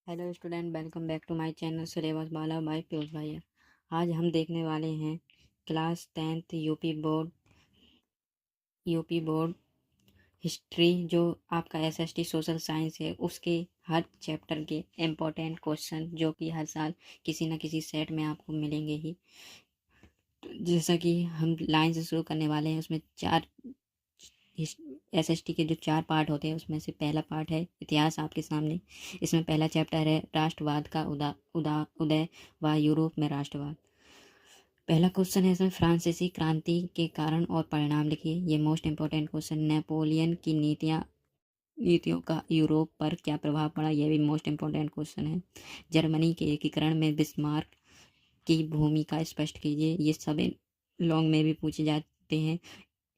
Hello student, welcome back to my channel syllabus बाला by Piyush भैया। आज हम देखने वाले हैं class 10th UP board history, जो आपका एसएसटी सोशल साइंस है, उसके हर चैप्टर के इम्पोर्टेंट क्वेश्चन जो कि हर साल किसी न किसी सेट में आपको मिलेंगे ही। जैसा कि हम लाइन से शुरू करने वाले हैं, उसमें चार एसएसटी के जो चार पार्ट होते हैं उसमें से पहला पार्ट है इतिहास आपके सामने। इसमें पहला चैप्टर है राष्ट्रवाद का उदय व यूरोप में राष्ट्रवाद। पहला क्वेश्चन है इसमें फ्रांसीसी क्रांति के कारण और परिणाम लिखिए। ये मोस्ट इंपॉर्टेंट क्वेश्चन। नेपोलियन की नीतियों का यूरोप पर क्या प्रभाव पड़ा, यह भी मोस्ट इंपॉर्टेंट क्वेश्चन है। जर्मनी के एकीकरण में बिस्मार्क की भूमिका स्पष्ट कीजिए। ये सब लॉन्ग में भी पूछे जाते हैं।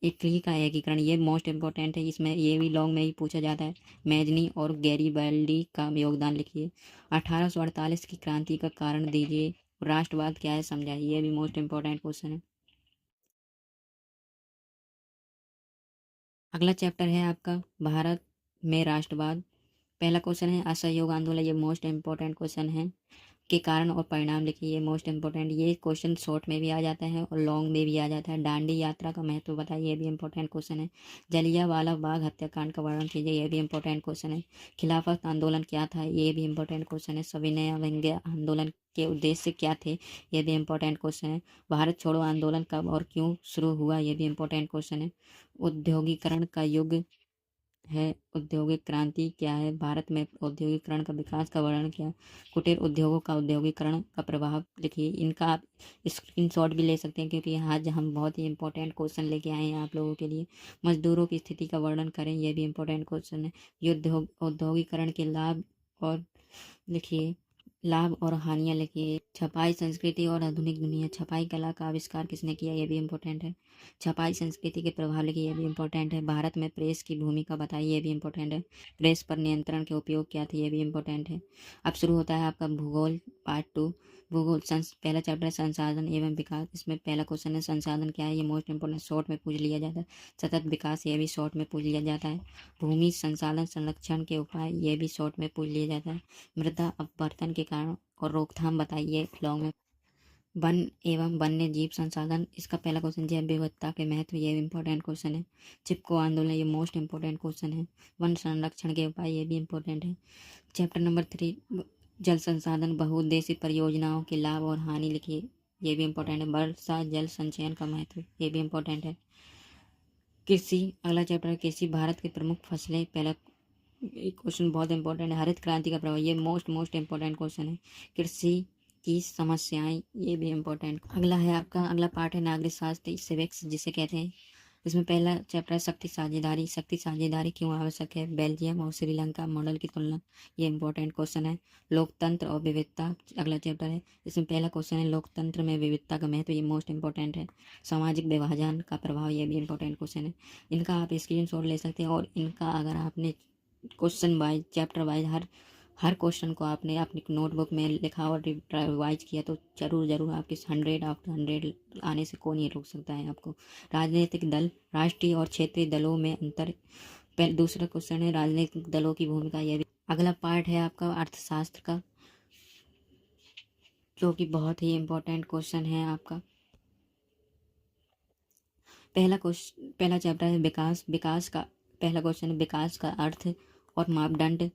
इटली का एकीकरण, ये मोस्ट इंपॉर्टेंट है, इसमें ये भी लॉन्ग में ही पूछा जाता है। मैजनी और गैरीबाल्डी का योगदान लिखिए। 1848 की क्रांति का कारण दीजिए। राष्ट्रवाद क्या है समझाइए, ये भी मोस्ट इंपॉर्टेंट क्वेश्चन है। अगला चैप्टर है आपका भारत में राष्ट्रवाद। पहला क्वेश्चन है असहयोग आंदोलन, ये मोस्ट इंपॉर्टेंट क्वेश्चन है। के कारण और परिणाम लिखिए, ये मोस्ट इंपॉर्टेंट। ये क्वेश्चन शॉर्ट में भी आ जाता है और लॉन्ग में भी आ जाता है। दांडी यात्रा का महत्व बताइए, ये भी इंपॉर्टेंट क्वेश्चन है। जलियांवाला बाग हत्याकांड का वर्णन कीजिए, ये भी इंपॉर्टेंट क्वेश्चन है। खिलाफत आंदोलन क्या था, ये भी इंपॉर्टेंट क्वेश्चन है। सविनय अवज्ञा आंदोलन के उद्देश्य क्या थे, ये भी इंपॉर्टेंट क्वेश्चन है। भारत छोड़ो आंदोलन कब और क्यों शुरू हुआ, ये भी इंपॉर्टेंट क्वेश्चन है। औद्योगिकरण का युग है, औद्योगिक क्रांति क्या है, भारत में औद्योगिकरण का विकास का वर्णन किया। कुटीर उद्योगों का औद्योगिकरण का प्रभाव लिखिए। इनका आप स्क्रीनशॉट भी ले सकते हैं, क्योंकि आज हम बहुत ही इंपॉर्टेंट क्वेश्चन लेके आए हैं आप लोगों के लिए। मजदूरों की स्थिति का वर्णन करें, यह भी इंपॉर्टेंट क्वेश्चन है। युद्ध औद्योगिकरण के लाभ और लिखिए, लाभ और हानियां लिखिए। छपाई संस्कृति और आधुनिक दुनिया, छपाई कला का आविष्कार किसने किया, यह भी इंपॉर्टेंट है। छपाई संस्कृति के प्रभाव लिखिए, यह भी इंपॉर्टेंट है। भारत में प्रेस की भूमिका बताइए, यह भी इंपॉर्टेंट है। प्रेस पर नियंत्रण के उपयोग क्या थे, यह भी इंपॉर्टेंट है। अब शुरू होता है आपका भूगोल पार्ट 2। पहला चैप्टर है संसाधन एवं विकास। इसमें पहला क्वेश्चन है संसाधन क्या है, ये मोस्ट इंपोर्टेंट, शॉर्ट में पूछ लिया जाता है। सतत विकास, ये भी शॉर्ट में पूछ लिया जाता है। भूमि संसाधन संरक्षण के उपाय, ये भी शॉर्ट में पूछ लिया जाता है। मृदा अपवर्तन के कारण और रोकथाम बताइए, लॉन्ग में। वन एवं वन्य जीव संसाधन, इसका पहला क्वेश्चन जैव विविधता के महत्व, ये इंपॉर्टेंट क्वेश्चन है। चिपको आंदोलन, ये मोस्ट इंपॉर्टेंट क्वेश्चन है। वन संरक्षण के उपाय, ये भी इंपॉर्टेंट है। चैप्टर नंबर 3 जल संसाधन बहुउद्देशीय परियोजनाओं के लाभ और हानि लिखिए, ये भी इंपॉर्टेंट है। वर्षा जल संचयन का महत्व, ये भी इंपॉर्टेंट है। कृषि, अगला चैप्टर है कृषि, भारत की प्रमुख फसलें। पहला क्वेश्चन बहुत इंपॉर्टेंट है। हरित क्रांति का प्रभाव, ये मोस्ट इंपॉर्टेंट क्वेश्चन है। कृषि की समस्याएं, ये भी इंपॉर्टेंट। अगला है आपका, अगला पार्ट है नागरिक शास्त्र सिविक्स जिसे कहते हैं। इसमें पहला चैप्टर है शक्ति साझेदारी। शक्ति साझेदारी क्यों आवश्यक है, बेल्जियम और श्रीलंका मॉडल की तुलना, ये इंपॉर्टेंट क्वेश्चन है। लोकतंत्र और विविधता, अगला चैप्टर है। इसमें पहला क्वेश्चन है लोकतंत्र में विविधता का महत्व, ये मोस्ट इंपॉर्टेंट है। सामाजिक विभाजन का प्रभाव, ये भी इंपॉर्टेंट क्वेश्चन है। इनका आप स्क्रीन शॉट ले सकते हैं, और इनका अगर आपने क्वेश्चन वाइज चैप्टर वाइज हर क्वेश्चन को आपने अपनी नोटबुक में लिखा और रिवाइज किया, तो जरूर आपके 100 आने से कौन नहीं रोक सकता है आपको। राजनीतिक दल, राष्ट्रीय और क्षेत्रीय दलों में अंतर। दूसरा क्वेश्चन है राजनीतिक दलों की भूमिका, यह भी। अगला पार्ट है आपका अर्थशास्त्र का, जो कि बहुत ही इंपॉर्टेंट क्वेश्चन है आपका। पहला चैप्टर है विकास का पहला क्वेश्चन है विकास का अर्थ और मापदंड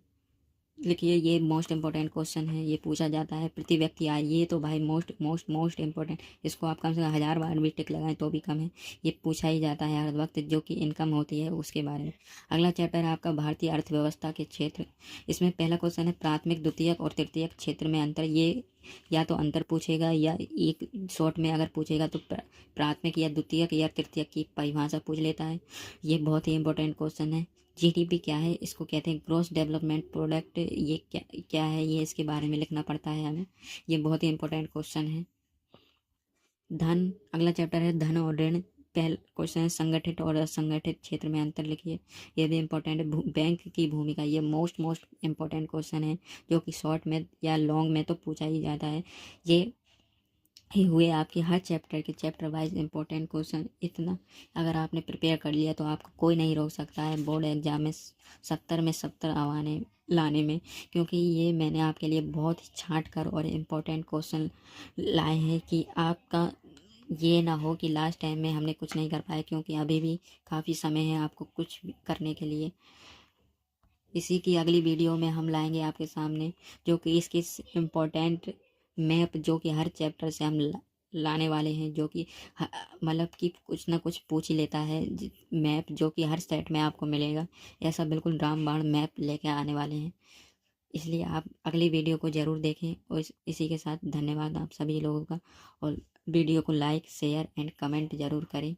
लिखिए, ये मोस्ट इंपॉर्टेंट क्वेश्चन है, ये पूछा जाता है। प्रति व्यक्ति आय, ये तो भाई मोस्ट इंपॉर्टेंट, इसको आप कम से कम 1000 बार भी टिक लगाएं तो भी कम है। ये पूछा ही जाता है हर वक्त, जो कि इनकम होती है उसके बारे में। अगला चैप्टर है आपका भारतीय अर्थव्यवस्था के क्षेत्र। इसमें पहला क्वेश्चन है प्राथमिक द्वितीयक और तृतीयक क्षेत्र में अंतर। ये या तो अंतर पूछेगा, या एक शॉर्ट में अगर पूछेगा तो प्राथमिक या द्वितीयक या तृतीयक की परिभाषा पूछ लेता है। ये बहुत ही इंपॉर्टेंट क्वेश्चन है। जीडीपी क्या है, इसको कहते हैं ग्रॉस डेवलपमेंट प्रोडक्ट, ये क्या है, ये इसके बारे में लिखना पड़ता है हमें। ये बहुत ही इंपॉर्टेंट क्वेश्चन है। धन, अगला चैप्टर है धन और ऋण। पहला क्वेश्चन है संगठित और असंगठित क्षेत्र में अंतर लिखिए, ये भी इंपॉर्टेंट है। बैंक की भूमिका, ये मोस्ट इंपॉर्टेंट क्वेश्चन है, जो कि शॉर्ट में या लॉन्ग में तो पूछा ही जाता है। ये हुए आपके हर चैप्टर के चैप्टर वाइज इंपॉर्टेंट क्वेश्चन। इतना अगर आपने प्रिपेयर कर लिया तो आपको कोई नहीं रोक सकता है बोर्ड एग्जाम में 70 में 70 आवाने लाने में, क्योंकि ये मैंने आपके लिए बहुत ही छांट कर और इम्पोर्टेंट क्वेश्चन लाए हैं कि आपका ये ना हो कि लास्ट टाइम में हमने कुछ नहीं कर पाया, क्योंकि अभी भी काफ़ी समय है आपको कुछ भी करने के लिए। इसी की अगली वीडियो में हम लाएंगे आपके सामने जो कि इसकी इम्पोर्टेंट मैप जो कि हर चैप्टर से हम लाने वाले हैं, जो कि मतलब कि कुछ ना कुछ पूछ ही लेता है मैप, जो कि हर सेट में आपको मिलेगा। ऐसा बिल्कुल रामबाण मैप लेके आने वाले हैं, इसलिए आप अगली वीडियो को ज़रूर देखें। और इसी के साथ धन्यवाद आप सभी लोगों का, और वीडियो को लाइक शेयर एंड कमेंट ज़रूर करें।